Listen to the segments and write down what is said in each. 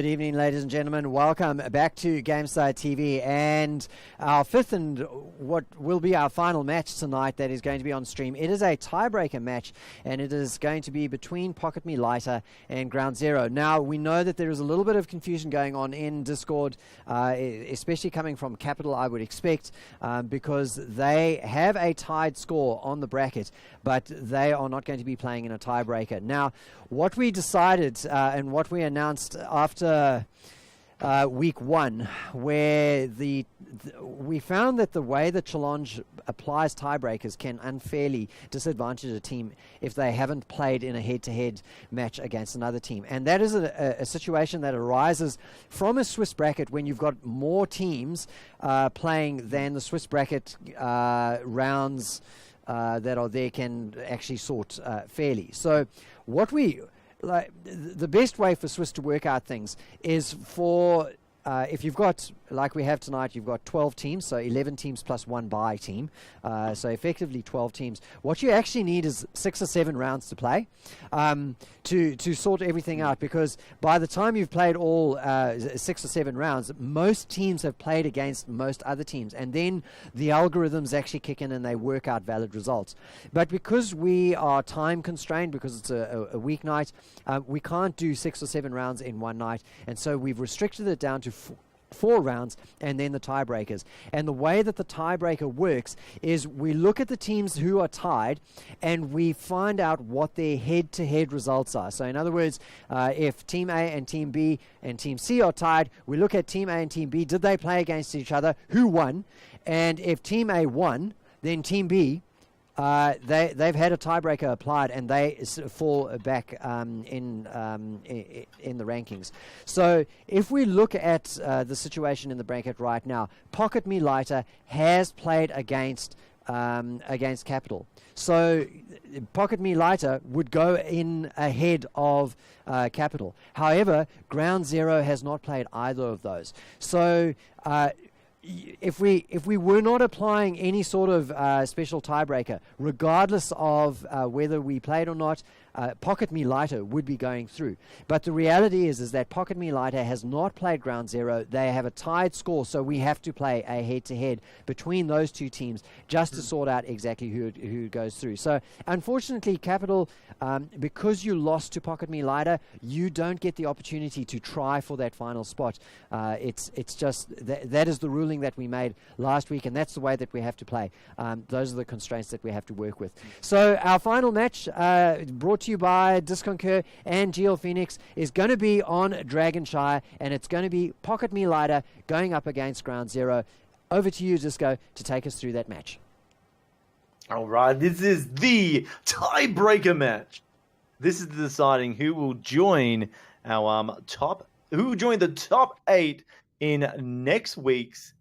Good evening, ladies and gentlemen. Welcome back to Gameside TV, and our fifth and what will be our final match tonight that is going to be on stream. It is a tiebreaker match, and it is going to be between Pocket Me Lighter and Ground Zero. Now, we know that there is a little bit of confusion going on in Discord, especially coming from Capital, I would expect, because they have a tied score on the bracket, but they are not going to be playing in a tiebreaker. Now, what we decided and what we announced after week one, where we found that the way the challenge applies tiebreakers can unfairly disadvantage a team if they haven't played in a head-to-head match against another team. And that is a situation that arises from a Swiss bracket when you've got more teams playing than the Swiss bracket rounds that are there can actually sort fairly. So what the best way for Swiss to work out things is for if you've got, like we have tonight, you've got 12 teams, so 11 teams plus one bye team, so effectively 12 teams. What you actually need is 6 or 7 rounds to play to sort everything out, because by the time you've played all 6 or 7 rounds, most teams have played against most other teams, and then the algorithms actually kick in and they work out valid results. But because we are time constrained, because it's a weeknight, we can't do 6 or 7 rounds in one night, and so we've restricted it down to 4 rounds and then the tiebreakers. And the way that the tiebreaker works is we look at the teams who are tied and we find out what their head-to-head results are. So in other words, if Team A and Team B and Team C are tied, we look at Team A and Team B. Did they play against each other? Who won? And if Team A won, then Team B they've had a tiebreaker applied and they fall back in the rankings. So if we look at the situation in the bracket right now, Pocket Me Lighter has played against Capital. So Pocket Me Lighter would go in ahead of Capital. However, Ground Zero has not played either of those. So if we were not applying any sort of special tiebreaker, regardless of whether we played or not, Pocket Me Lighter would be going through. But the reality is that Pocket Me Lighter has not played Ground Zero. They have a tied score, so we have to play a head-to-head between those two teams just to sort out exactly who goes through. So unfortunately, Capital, because you lost to Pocket Me Lighter, you don't get the opportunity to try for that final spot. It's just that is the ruling that we made last week, and that's the way that we have to play. Those are the constraints that we have to work with. So our final match, brought to you by Disconcur and GL Phoenix, is going to be on Dragonshire, and it's going to be Pocket Me Lighter going up against Ground Zero. Over to you, Disco, to take us through that match. All right, this is the tiebreaker match. This is deciding who will join our the top 8 in this week's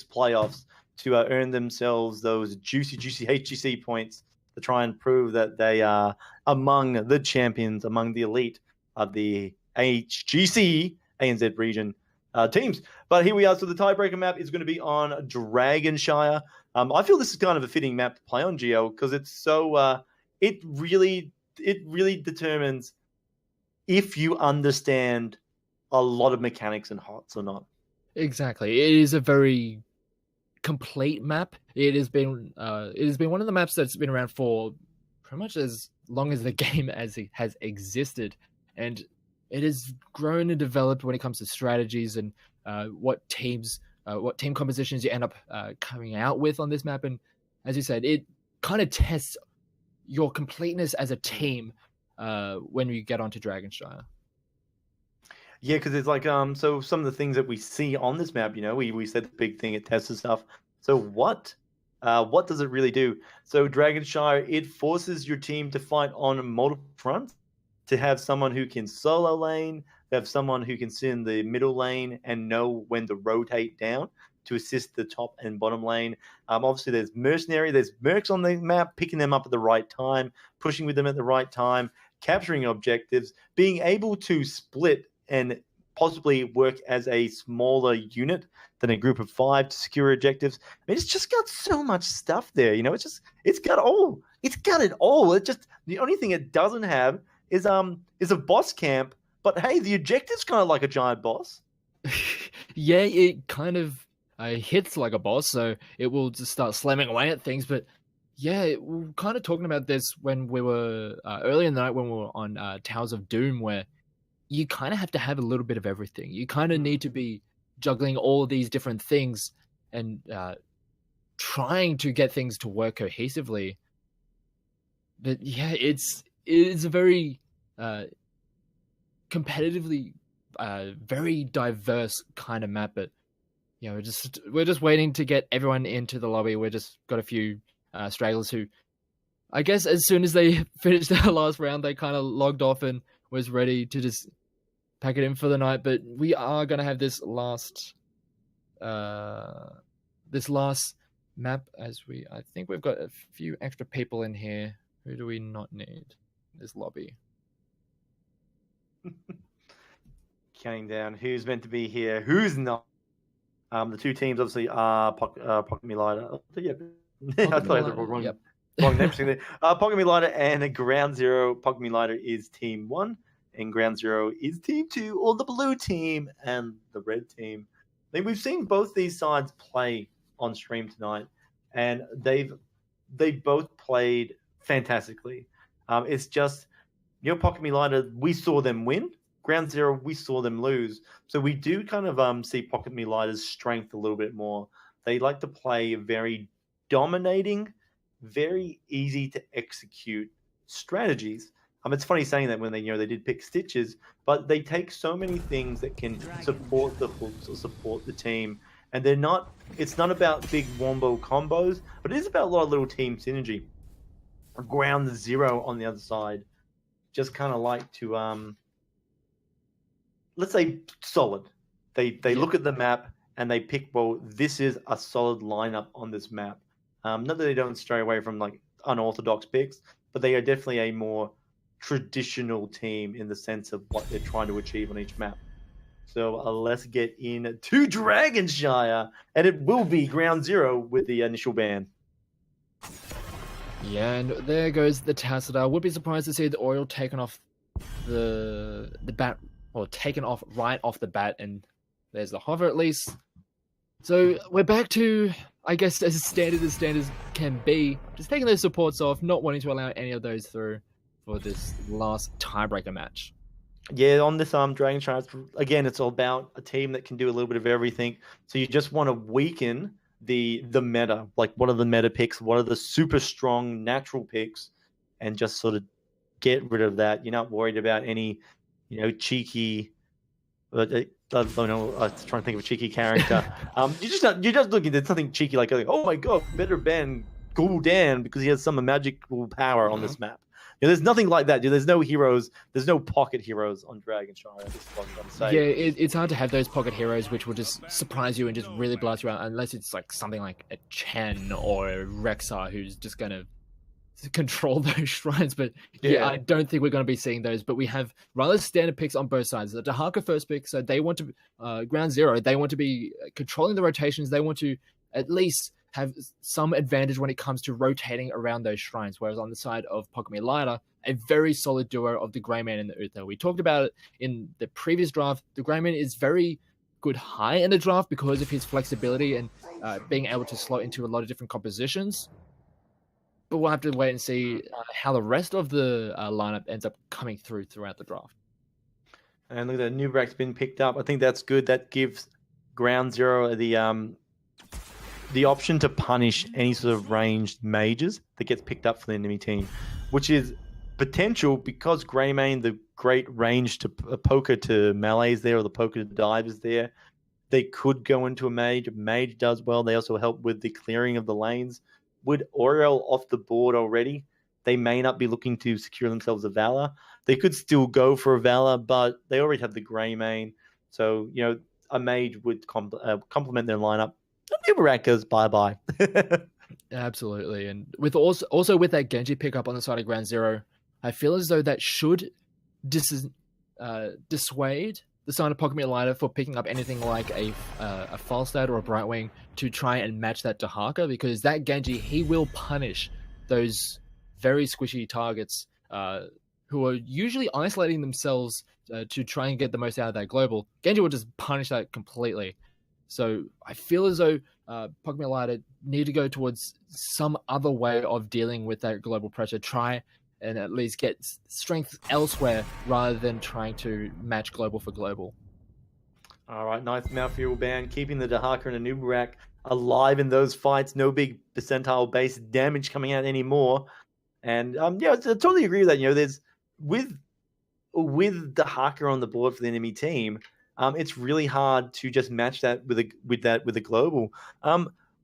playoffs to earn themselves those juicy HGC points to try and prove that they are among the champions, among the elite of the HGC ANZ region teams. But here we are. So the tiebreaker map is going to be on Dragonshire. I feel this is kind of a fitting map to play on GL because it's so it really determines if you understand a lot of mechanics and HOTS or not. Exactly. It is a very complete map. It has been one of the maps that's been around for pretty much as long as the game as it has existed, and it has grown and developed when it comes to strategies and what team compositions you end up coming out with on this map. And as you said, it kind of tests your completeness as a team when you get onto Dragonshire. Yeah, because it's like so some of the things that we see on this map, we said the big thing, it tests and stuff. So what does it really do? So Dragonshire, it forces your team to fight on multiple fronts, to have someone who can solo lane, to have someone who can sit in the middle lane and know when to rotate down to assist the top and bottom lane. Obviously, there's mercenary, there's mercs on the map, picking them up at the right time, pushing with them at the right time, capturing objectives, being able to split and possibly work as a smaller unit than a group of 5 to secure objectives. I mean, it's just got so much stuff there, it's got it all. It just, the only thing it doesn't have is a boss camp But hey, the objective's kind of like a giant boss. Yeah, it kind of hits like a boss, so it will just start slamming away at things. But yeah, we were kind of talking about this when we were earlier in the night when we were on Towers of Doom, where you kind of have to have a little bit of everything. You kind of need to be juggling all of these different things and trying to get things to work cohesively. But yeah, it's a very competitively very diverse kind of map. But you know, we're just waiting to get everyone into the lobby. We're just got a few stragglers who, I guess, as soon as they finished their last round, they kind of logged off and was ready to just pack it in for the night. But we are going to have this last map, as I think we've got a few extra people in here. Who do we not need? This lobby. Counting down who's meant to be here, who's not. The two teams obviously are Pocket Me Lighter. Yeah, I thought I had the wrong name. Pocket Me Lighter and Ground Zero. Pocket Me Lighter is Team 1, and Ground Zero is Team 2, or the blue team and the red team. I mean, we've seen both these sides play on stream tonight, and they both played fantastically. It's just, Pocket Me Lighter, we saw them win. Ground Zero, we saw them lose. So we do kind of see Pocket Me Lighter's strength a little bit more. They like to play very dominating, very easy to execute strategies. It's funny saying that when they did pick Stitches, but they take so many things that can support the hooks or support the team. And it's not about big wombo combos, but it is about a lot of little team synergy. Ground Zero on the other side just kind of like to let's say solid. They look at the map and they pick, well, this is a solid lineup on this map. Not that they don't stray away from like unorthodox picks, but they are definitely a more traditional team in the sense of what they're trying to achieve on each map. So let's get into Dragonshire, and it will be Ground Zero with the initial ban. Yeah, and there goes the Tassadar. Would be surprised to see the Oriole taken off the bat, or taken off right off the bat, and there's the hover at least. So we're back to, I guess, as standards can be, just taking those supports off, not wanting to allow any of those through for this last tiebreaker match. Yeah, on this Dragonshire, again, it's all about a team that can do a little bit of everything. So you just want to weaken the meta. Like, what are the meta picks? What are the super strong natural picks? And just sort of get rid of that. You're not worried about any, cheeky. I don't know. I was trying to think of a cheeky character. You're just looking at something cheeky, like, oh my god, better ban Gul'dan because he has some magical power on this map. There's nothing like that. There's no heroes. There's no pocket heroes on Dragonshire. That's what I'm gonna say. Yeah, it's hard to have those pocket heroes which will just surprise you and just really blast you out, unless it's like something like a Chen or a Rexar who's just gonna control those shrines. But yeah, I don't think we're going to be seeing those. But we have rather standard picks on both sides. The Dahaka first pick, so they want to Ground Zero. They want to be controlling the rotations. They want to at least have some advantage when it comes to rotating around those shrines. Whereas on the side of Pocket Me Lighter, a very solid duo of the Greyman and the Uther. We talked about it in the previous draft. The Greyman is very good high in the draft because of his flexibility and being able to slot into a lot of different compositions. But we'll have to wait and see how the rest of the lineup ends up coming throughout the draft. And look at that, Nubrak's been picked up. I think that's good. That gives Ground Zero the option to punish any sort of ranged mages that gets picked up for the enemy team, which is potential because Greymane, the great range to poker to melees there, or the poker to dive is there. They could go into a mage. Mage does well. They also help with the clearing of the lanes. With Oriole off the board already, they may not be looking to secure themselves a Valor. They could still go for a Valor, but they already have the Greymane. So, a mage would complement their lineup. Nubarak goes bye-bye. Absolutely. And with also with that Genji pickup on the side of Ground Zero, I feel as though that should dissuade the side of Pocket Me Lighter for picking up anything like a Falstad or a Brightwing to try and match that Dahaka, because that Genji, he will punish those very squishy targets who are usually isolating themselves to try and get the most out of that global, Genji will just punish that completely. So I feel as though Pocket Lighter need to go towards some other way of dealing with that global pressure. Try and at least get strength elsewhere rather than trying to match global for global. All right, nice mouthfeel ban, keeping the Dahaka and Anubarak alive in those fights. No big percentile-based damage coming out anymore. And yeah, I totally agree with that. There's with Dahaka on the board for the enemy team, it's really hard to just match that with a global.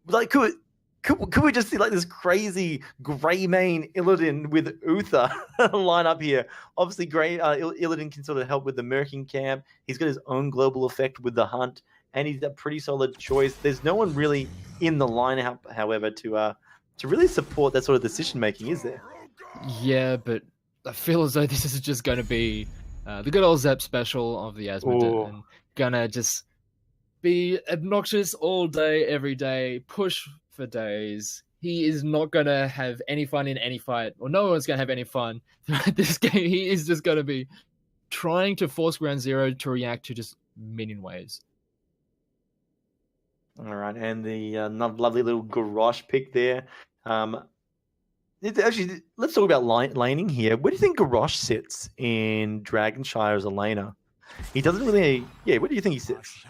Like could we just see like this crazy Grey main Illidan with Uther line up here? Obviously, Illidan can sort of help with the Merkin camp. He's got his own global effect with the Hunt, and he's a pretty solid choice. There's no one really in the lineup, however, to really support that sort of decision making, is there? Yeah, but I feel as though this is just going to be the good old Zep special of the Asmodee, and gonna just be obnoxious all day, every day, push for days. He is not going to have any fun in any fight, or no one's going to have any fun throughout this game. He is just going to be trying to force Ground Zero to react to just minion waves. All right, and the lovely little Garrosh pick there. Actually, let's talk about laning here. Where do you think Garrosh sits in Dragonshire as a laner? He doesn't really... Yeah, where do you think he sits?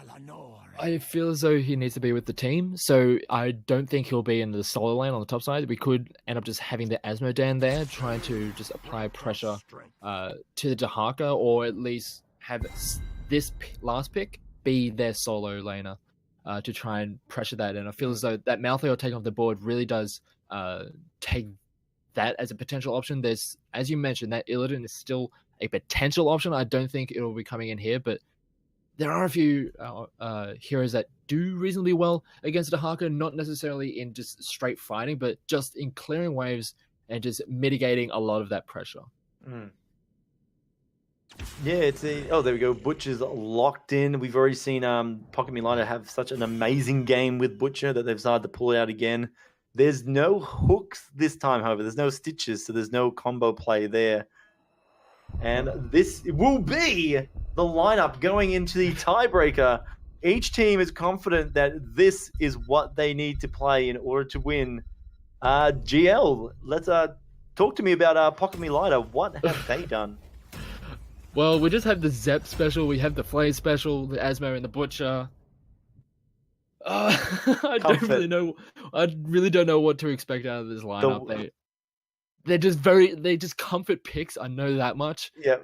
I feel as though he needs to be with the team, so I don't think he'll be in the solo lane on the top side. We could end up just having the Asmodee there, trying to just apply pressure to the Dahaka, or at least have this last pick be their solo laner to try and pressure that. And I feel as though that Malthael taking off the board really does take that as a potential option. There's, as you mentioned, that Illidan is still a potential option. I don't think it will be coming in here, but there are a few heroes that do reasonably well against Dahaka, not necessarily in just straight fighting, but just in clearing waves and just mitigating a lot of that pressure. Mm. Yeah, there we go. Butcher's locked in. We've already seen Pocket Lighter have such an amazing game with Butcher that they've started to pull it out again. There's no hooks this time, however. There's no stitches, so there's no combo play there. And this will be the lineup going into the tiebreaker. Each team is confident that this is what they need to play in order to win. GL, let's talk to me about Pocket Lighter. What have they done? Well, we just have the Zep special, we have the Flame special, the Asmo and the Butcher. I really don't know what to expect out of this lineup. They're just comfort picks. I know that much. Yeah.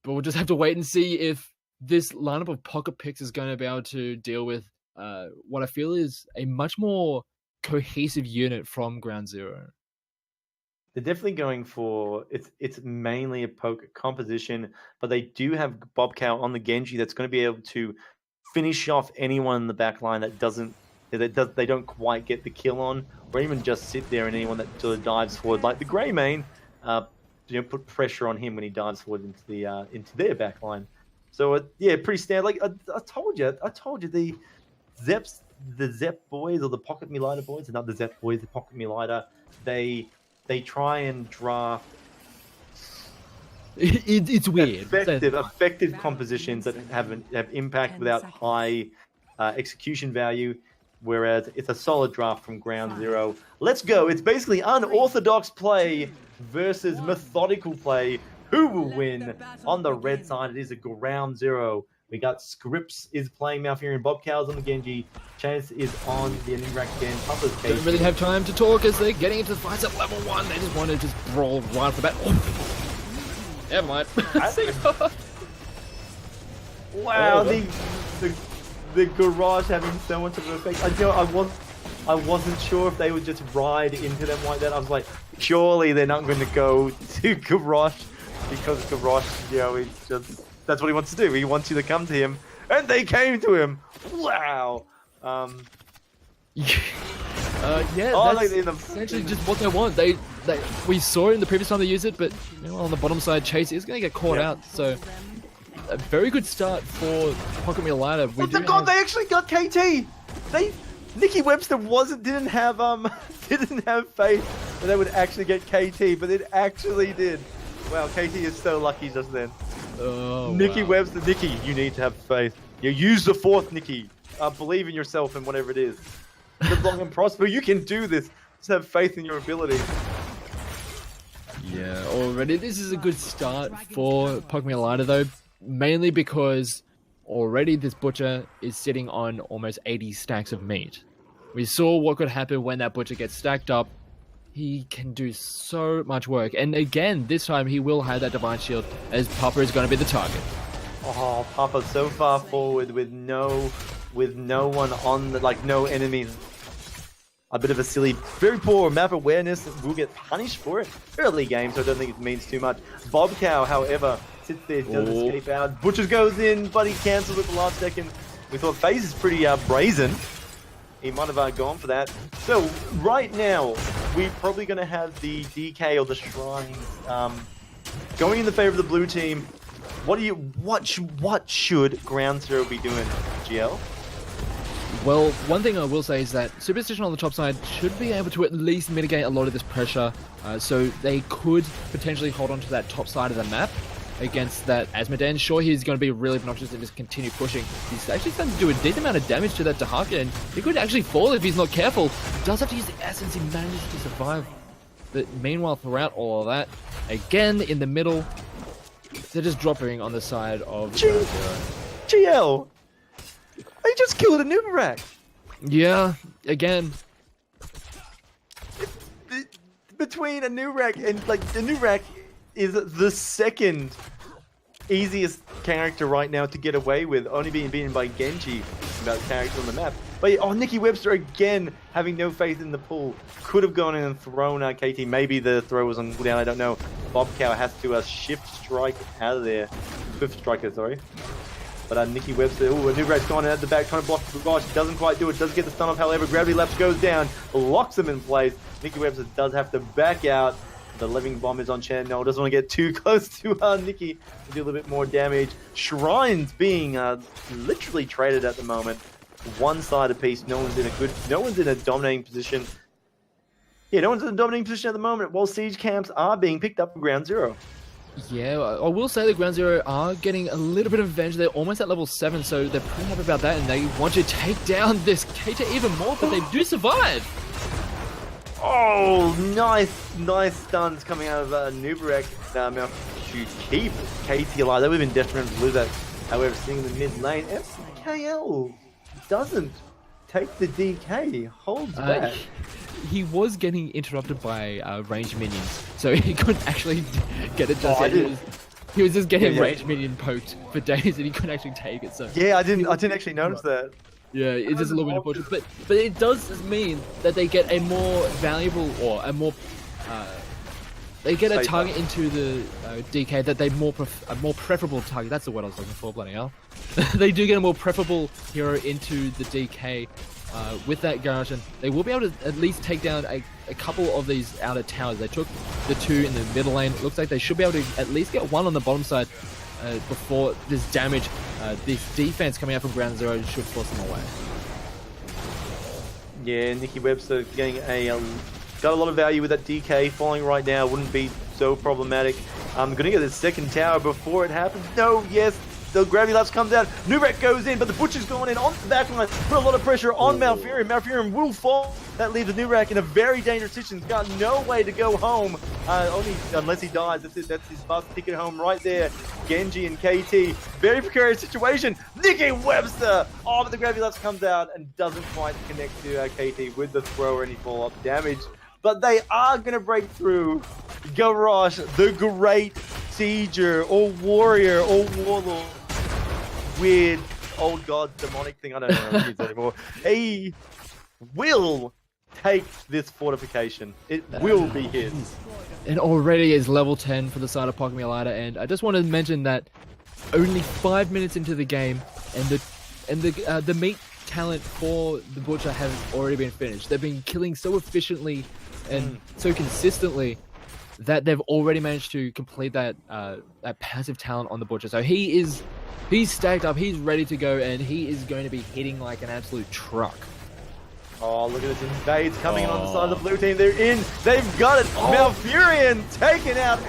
But we'll just have to wait and see if this lineup of pocket picks is going to be able to deal with what I feel is a much more cohesive unit from Ground Zero. They're definitely going for it's mainly a poke composition, but they do have Bobcow on the Genji that's going to be able to finish off anyone in the back line they don't quite get the kill on, or even just sit there and anyone that sort of dives forward, like the Grey main, put pressure on him when he dives forward into their back line. So yeah, pretty standard. Like I told you, the Zep boys, or the Pocket Lighter boys, not the Zep boys, the Pocket Lighter, they try and draft it's weird. Effective compositions that have impact without high execution value. Whereas it's a solid draft from Ground Zero. Let's go. It's basically unorthodox play versus methodical play. Who will win? On the red side, it is a Ground Zero. We got Scripps is playing Malfurion, Bob Cow's on the Genji, Chance is on the Nimrak again, Papa's case. Don't really have time to talk as they're getting into the fights at level 1. They just want to just brawl right off the bat. Oh. Never mind. Wow, the garage having so much of an effect. I wasn't sure if they would just ride into them like that. I was like, surely they're not going to go to Garrosh, because Garrosh, he's just, that's what he wants to do. He wants you to come to him, and they came to him. Wow. That's essentially just what they want. We saw it in the previous time they used it, but on the bottom side, Chase is going to get caught out. So a very good start for Pocket Lighter. They actually got KT. Nikki Webster didn't have faith that they would actually get KT, but it actually did. Wow, KT is so lucky just then. Oh, Nikki wow. Webster, Nikki, you need to have faith. You use the fourth, Nikki. Believe in yourself and whatever it is. Live long and prosper. You can do this. Just have faith in your ability. Yeah, already this is a good start for Pokemon Lighter though, mainly because already this Butcher is sitting on almost 80 stacks of meat. We saw what could happen when that Butcher gets stacked up. He can do so much work, and again, this time he will have that Divine Shield as Papa is going to be the target. Oh, Papa so far forward with no one on the, like, no enemies. A bit of a silly, very poor map awareness. Will get punished for it. Early game, so I don't think it means too much. Bobcow, however, sits there, does escape out. Butchers goes in, but he cancels at the last second. We thought FaZe is pretty brazen. He might have gone for that. So right now, we're probably going to have the DK or the Shrines going in the favor of the blue team. What should Ground Zero be doing, GL? Well, one thing I will say is that Superstition on the top side should be able to at least mitigate a lot of this pressure, so they could potentially hold on to that top side of the map against that Asmodean. Sure, he's going to be really obnoxious and just continue pushing. He's actually starting to do a decent amount of damage to that Dahaka, and he could actually fall if he's not careful. He does have to use the essence, he manages to survive. But meanwhile, throughout all of that, again in the middle, they're just dropping on the side of GL! They just killed a Nubarak! Yeah, again. Between a Nubarak and, like, the Nubarak is the second easiest character right now to get away with, only being beaten by Genji, about character on the map. But oh, Nikki Webster again having no faith in the pool. Could have gone in and thrown KT. Maybe the throw was on cooldown, I don't know. Bobcow has to shift strike out of there. Swift striker, sorry. But Nikki Webster, ooh, a Nubarak's gone at the back, trying to block the gosh, doesn't quite do it, does get the stun off, however, Gravity Lapse goes down, locks him in place. Nikki Webster does have to back out. The living bomb is on Chen. No, doesn't want to get too close to Nikki to do a little bit more damage. Shrines being literally traded at the moment. One side apiece. No one's in a dominating position. Yeah, no one's in a dominating position at the moment, while siege camps are being picked up for Ground Zero. Yeah, I will say that Ground Zero are getting a little bit of advantage. They're almost at level 7, so they're pretty happy about that, and they want to take down this KT even more, but they do survive. Oh, nice stuns coming out of Nubarak now to keep KT alive. That would have been detrimental to lose that. However, seeing in the mid lane, FKL doesn't take the DK, holds back. He was getting interrupted by ranged minions, so he couldn't actually get it just yet. He was just getting ranged minion poked for days, and he couldn't actually take it. So yeah, I didn't actually notice that. Yeah, it's just a little bit unfortunate, but it does mean that they get a more valuable or a more they get a target into the DK that they a more preferable target. That's the word I was looking for. Bloody hell! They do get a more preferable hero into the DK with that garage, and they will be able to at least take down a couple of these outer towers. They took the two in the middle lane. It looks like they should be able to at least get one on the bottom side. Before this damage, this defense coming out from Ground Zero should force them away. Yeah, Nikki Webster getting got a lot of value with that DK falling right now. Wouldn't be so problematic. I'm gonna get the second tower before it happens. No, yes. The Gravity Lapse comes out, Nubarak goes in, but the Butcher's going in onto the back line, put a lot of pressure on Malfurion. Malfurion will fall. That leaves the Nubarak in a very dangerous position. He's got no way to go home, only unless he dies. That's it. That's his fast ticket home right there. Genji and KT, very precarious situation. Nikki Webster! Oh, but the Gravity Lapse comes out and doesn't quite connect to KT with the throw or any follow-up damage. But they are going to break through. Garrosh, the great Sieger, or Warrior, or Warlord. Weird old god demonic thing. I don't know how to use that anymore. He will take this fortification. It will be his. And already is level 10 for the side of Pokemon Lighter, and I just want to mention that only 5 minutes into the game, and the meat talent for the Butcher has already been finished. They've been killing so efficiently and so consistently that they've already managed to complete that passive talent on the Butcher. So he's stacked up, he's ready to go, and he is going to be hitting like an absolute truck. Oh, look at this invades coming in on the side of the blue team. They're in. They've got it. Malfurion taken out.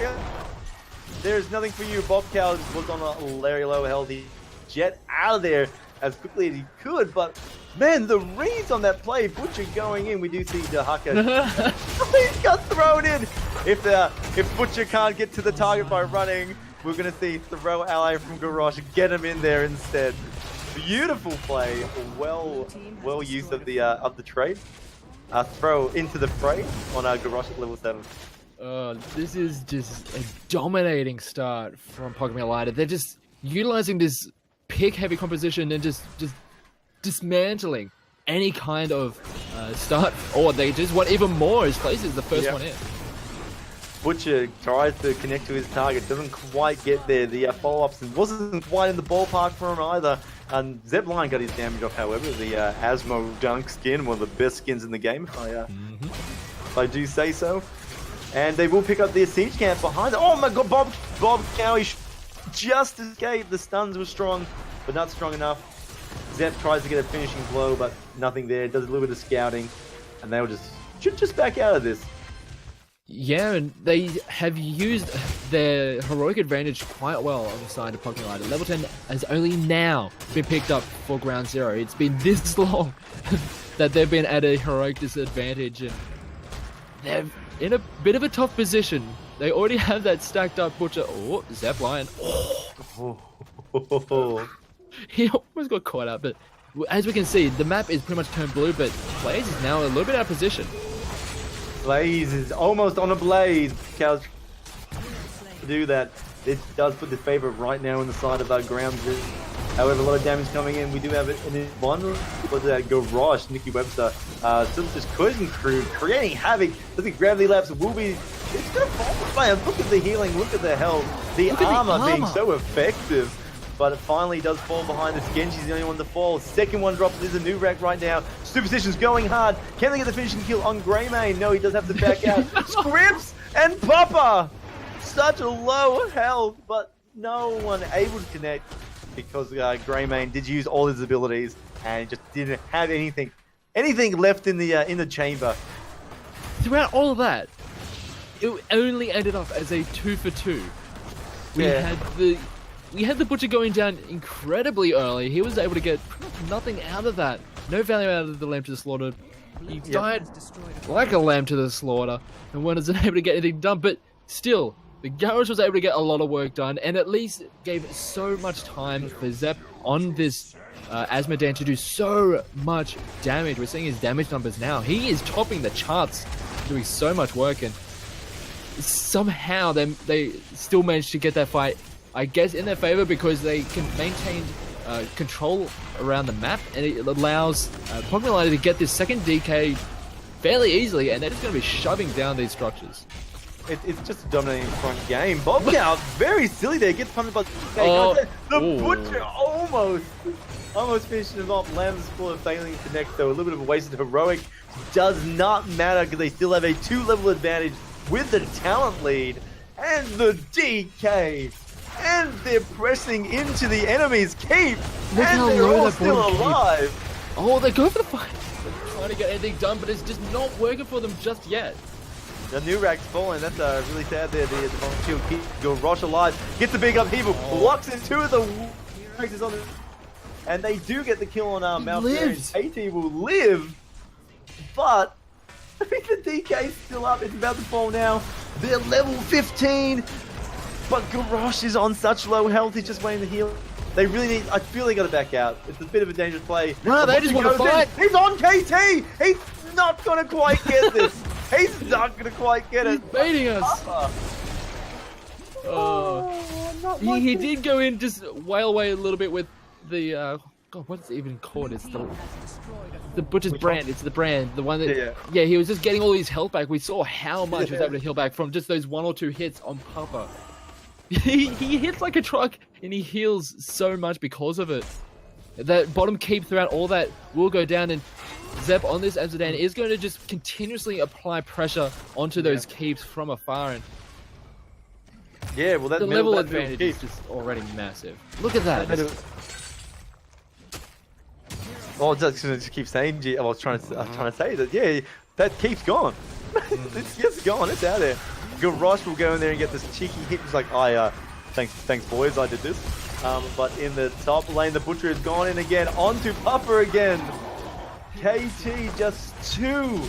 There is nothing for you. Bob Cow was on a very low health. He jet out of there as quickly as he could, but man, the reads on that play, Butcher going in. We do see Dahaka. He's got thrown in. If Butcher can't get to the target by running, we're gonna see throw ally from Garrosh get him in there instead. Beautiful play. Well use of the trade. Throw into the fray on Garrosh at level 7. This is just a dominating start from Pokemon United. They're just utilizing this pick-heavy composition and just dismantling any kind of start, or they just want even more. His place is the first one in. Butcher tries to connect to his target, doesn't quite get there. The follow-ups wasn't quite in the ballpark for him either. And Zebline got his damage off, however. The Asmo Dunk skin, one of the best skins in the game, if I do say so. And they will pick up their siege camp behind it. Oh my god, Bob Cowie just escaped. The stuns were strong, but not strong enough. Zep tries to get a finishing blow, but nothing there. Does a little bit of scouting, and they'll should just back out of this. Yeah, and they have used their heroic advantage quite well on the side of Pokemon United. Level 10 has only now been picked up for Ground Zero. It's been this long that they've been at a heroic disadvantage, and they're in a bit of a tough position. They already have that stacked up Butcher. Oh, Zepline. Oh. He almost got caught out, but as we can see, the map is pretty much turned blue, but Blaze is now a little bit out of position. Blaze is almost on a blaze. Cows to do that. It does put the favor right now in the side of our ground. However, a lot of damage coming in. We do have it in this one. But Garrosh, Nicky Webster, still just cruising through, creating havoc. I think gravity lapse will be. It's gonna fall. Look at the healing. Look at the health. The armor being so effective. But it finally does fall behind this. Genji's the only one to fall. Second one drops. There's a new rack right now. Superstition's going hard. Can they get the finishing kill on Greymane? No, he does have to back out. Scripps and Papa! Such a low health, but no one able to connect because Greymane did use all his abilities and just didn't have anything left in the chamber. Throughout all of that, it only ended up as a 2-for-2. We had the Butcher going down incredibly early. He was able to get nothing out of that. No value out of the Lamb to the Slaughter. He died like a lamb to the slaughter and wasn't able to get anything done. But still, the Garrosh was able to get a lot of work done and at least gave so much time for Zep on this Asmodan to do so much damage. We're seeing his damage numbers now. He is topping the charts, doing so much work, and somehow they still managed to get that fight, I guess, in their favor because they can maintain control around the map, and it allows Pokemon United to get this second DK fairly easily, and they're just going to be shoving down these structures. It's just a dominating front game. Bob Cow, very silly there, gets punished by the Butcher almost finishing him off. Lamb's full failing to connect, though. A little bit of a wasted heroic. Does not matter because they still have a 2-level advantage with the talent lead and the DK. And they're pressing into the enemy's keep. Look and how they're low all that still keep. alive. Oh, they go for the fight. They're trying to get anything done, but it's just not working for them just yet. The new rack's falling. That's really sad there. The volunteer keep Garrosh alive. Gets the big upheaval. Blocks in 2 of the characters on the... And they do get the kill on Mount AT will live. But I think the DK's still up. It's about to fall now. They're level 15. But Garrosh is on such low health, he's just waiting to heal. They really need... I feel they got to back out. It's a bit of a dangerous play. No, they just want to fight. He's on KT! He's not going to quite get this. He's not going to quite get it. He's baiting us. He did go in, just wail away a little bit with the... God, what's it even called? It's the Butcher's brand. It's the brand. The one that... Yeah, he was just getting all his health back. We saw how much he was able to heal back from just those 1 or 2 hits on Papa. He hits like a truck and he heals so much because of it. That bottom keep throughout all that will go down, and Zep on this Amsterdam is going to just continuously apply pressure onto those keeps from afar. And yeah, well, that the level advantage is just already massive. Look at that. Oh, I just keep saying, I was trying to say that, yeah, that keep's gone. It's just gone. It's out there. Garrosh will go in there and get this cheeky hit. He's like, thanks boys, I did this. But in the top lane, the Butcher has gone in again. Onto Puffer again. KT just 2.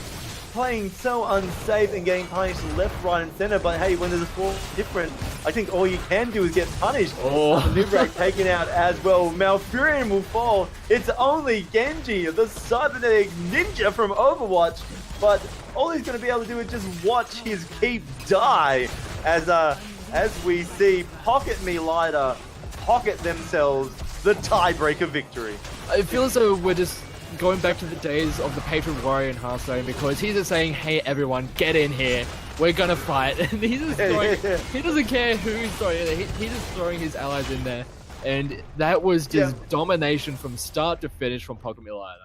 Playing so unsafe and getting punished left, right, and center. But hey, when there's a 4 different, I think all you can do is get punished. Oh. Tiebreaker taken out as well. Malfurion will fall. It's only Genji, the cybernetic ninja from Overwatch. But all he's going to be able to do is just watch his keep die as we see Pocket Me Lighter pocket themselves the tiebreaker victory. I feel as though we're just going back to the days of the Patron Warrior in Hearthstone, because he's just saying, hey everyone, get in here, we're gonna fight. And he's just throwing, he doesn't care who he's throwing in there, he's just throwing his allies in there. And that was just domination from start to finish from Pocket Me Lighter.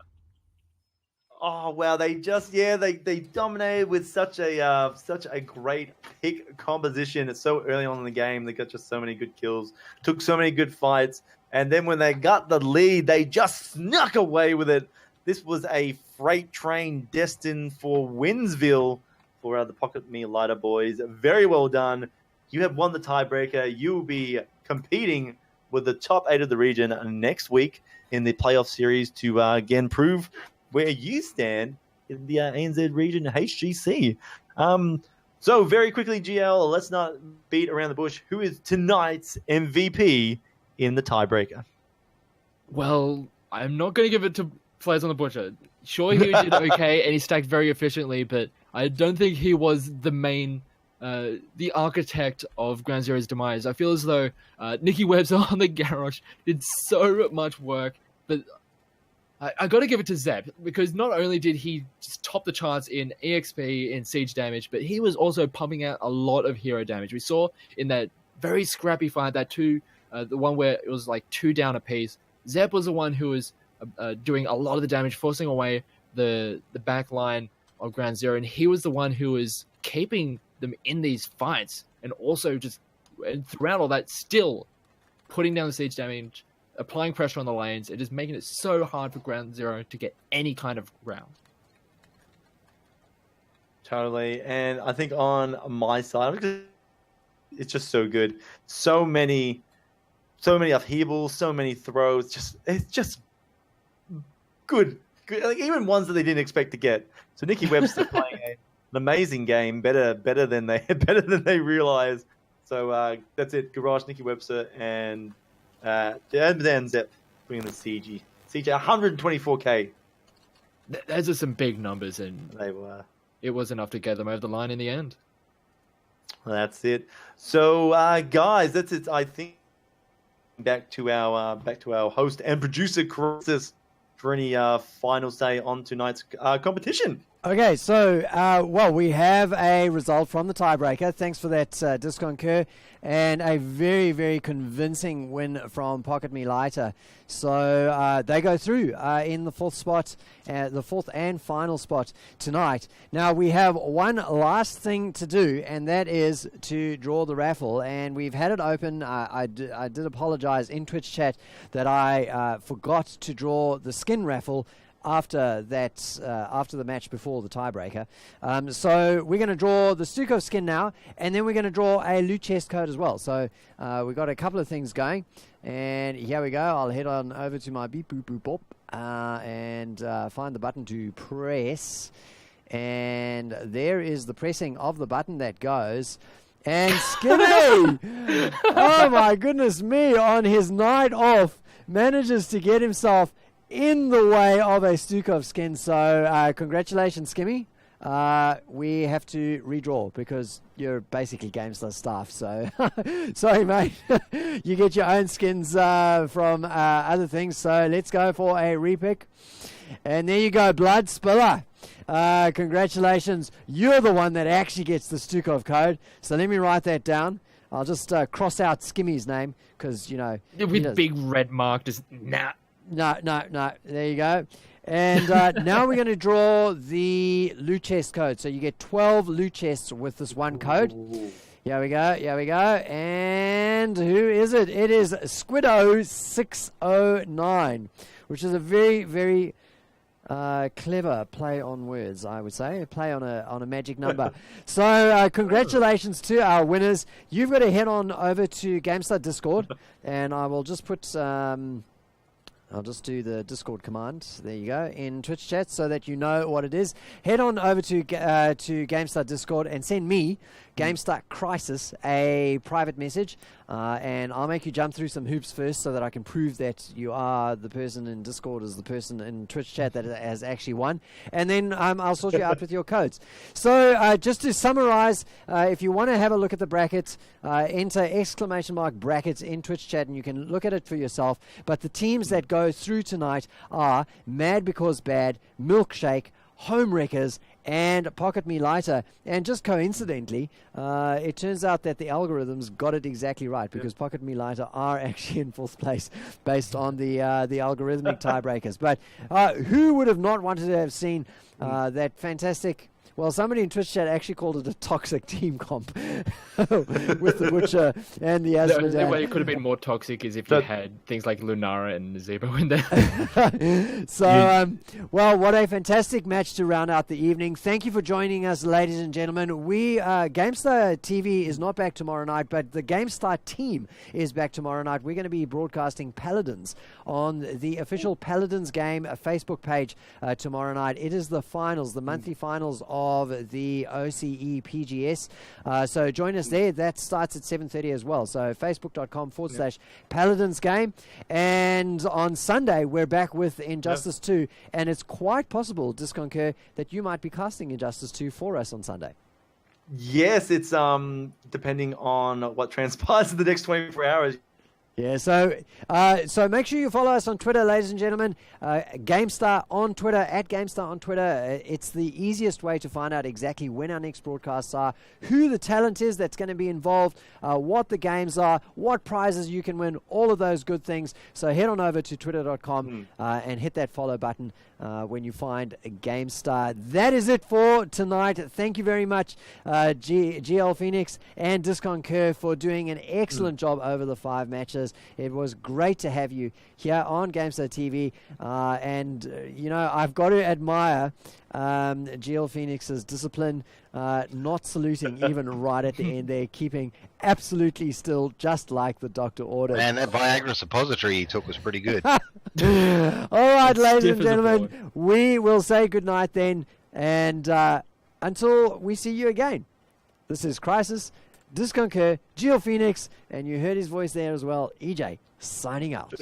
Oh wow, they dominated with such a great pick composition. It's so early on in the game. They got just so many good kills, took so many good fights, and then when they got the lead, they just snuck away with it. This was a freight train destined for Winsville for the Pocket Me Lighter boys. Very well done. You have won the tiebreaker. You will be competing with the top 8 of the region next week in the playoff series to again prove where you stand in the ANZ region HGC. So very quickly, GL, let's not beat around the bush. Who is tonight's MVP in the tiebreaker? Well, I'm not going to give it to Flares on the Butcher. Sure, he did okay, and he stacked very efficiently, but I don't think he was the main, the architect of Ground Zero's demise. I feel as though Nicky Webster on the Garrosh did so much work, but I got to give it to Zep, because not only did he just top the charts in EXP and siege damage, but he was also pumping out a lot of hero damage. We saw in that very scrappy fight, the one where it was like 2 down apiece, Zep was the one who was doing a lot of the damage, forcing away the back line of Ground Zero, and he was the one who was keeping them in these fights, and also just throughout all that, still putting down the siege damage, applying pressure on the lanes, and just making it so hard for Ground Zero to get any kind of round. Totally, and I think on my side, it's just so good. So many upheavals, so many throws. It's just good. Like, even ones that they didn't expect to get. So Nicky Webster playing an amazing game, better than they realized. So that's it. Garage, Nicky Webster, and then Zep bringing the CG 124k. Those are some big numbers, and they were. It was enough to get them over the line in the end. That's it. So guys, that's it. I think back to our host and producer Chris for any final say on tonight's competition. Okay, so, we have a result from the tiebreaker. Thanks for that, Discon Kerr. And a very, very convincing win from Pocket Me Lighter. So they go through in the 4th spot, the 4th and final spot tonight. Now, we have one last thing to do, and that is to draw the raffle. And we've had it open. I did apologize in Twitch chat that I forgot to draw the skin raffle after the match before the tiebreaker. So we're going to draw the Stukov skin now, and then we're going to draw a loot chest code as well. So we've got a couple of things going, and here we go. I'll head on over to my beep boop boop bop and find the button to press, and there is the pressing of the button that goes. And Skinny, oh my goodness me, on his night off, manages to get himself in the way of a Stukov skin. So congratulations, Skimmy. We have to redraw because you're basically GameStar staff. So sorry, mate. You get your own skins from other things. So let's go for a repick. And there you go, Blood Spiller. Congratulations. You're the one that actually gets the Stukov code. So let me write that down. I'll just cross out Skimmy's name because, with big red mark, just nah. No. There you go. And now we're going to draw the loot chest code. So you get 12 loot chests with this one code. Here we go. And who is it? It is Squiddo609, which is a very, very Clever play on words, I would say. Play on a magic number. So congratulations to our winners. You've got to head on over to GameStar Discord, and I will just put... I'll just do the Discord command. There you go, in Twitch chat, so that you know what it is. Head on over to GameStar Discord and send me, GameStar Crisis, a private message, and I'll make you jump through some hoops first, so that I can prove that you are the person in Discord is the person in Twitch chat that has actually won, and then I'll sort you out with your codes. So just to summarize, if you want to have a look at the brackets, enter !brackets in Twitch chat, and you can look at it for yourself. But the teams that go through tonight are Mad Because Bad, Milkshake, Homewreckers, and Pocket Me Lighter. And just coincidentally, it turns out that the algorithms got it exactly right, because Pocket Me Lighter are actually in fourth place based on the algorithmic tiebreakers. But who would have not wanted to have seen that fantastic... Well, somebody in Twitch chat actually called it a toxic team comp with the Butcher and the Asmodee. The way it could have been more toxic is if you had things like Lunara and Zebo in there. So, well, what a fantastic match to round out the evening. Thank you for joining us, ladies and gentlemen. GameStar TV is not back tomorrow night, but the GameStar team is back tomorrow night. We're going to be broadcasting Paladins on the official Paladins game Facebook page tomorrow night. It is the finals, the monthly finals of the OCE PGS. So join us there. That starts at 7:30 as well. So facebook.com/Paladins game. And on Sunday, we're back with Injustice 2. And it's quite possible, Disconcur, that you might be casting Injustice 2 for us on Sunday. Yes, it's depending on what transpires in the next 24 hours. Yeah, so make sure you follow us on Twitter, ladies and gentlemen. GameStar on Twitter, at GameStar on Twitter. It's the easiest way to find out exactly when our next broadcasts are, who the talent is that's going to be involved, what the games are, what prizes you can win, all of those good things. So head on over to twitter.com and hit that follow button when you find GameStar. That is it for tonight. Thank you very much, GL Phoenix and Disconcur, for doing an excellent job over the 5 matches. It was great to have you here on GameStar TV, and you know, I've got to admire GL Phoenix's discipline, not saluting even right at the end there, keeping absolutely still, just like the doctor ordered. Man, that Viagra suppository he took was pretty good. All right, ladies and gentlemen, we will say goodnight then, and until we see you again. This is Crisis, Disconcur, GL Phoenix, and you heard his voice there as well, EJ, signing out.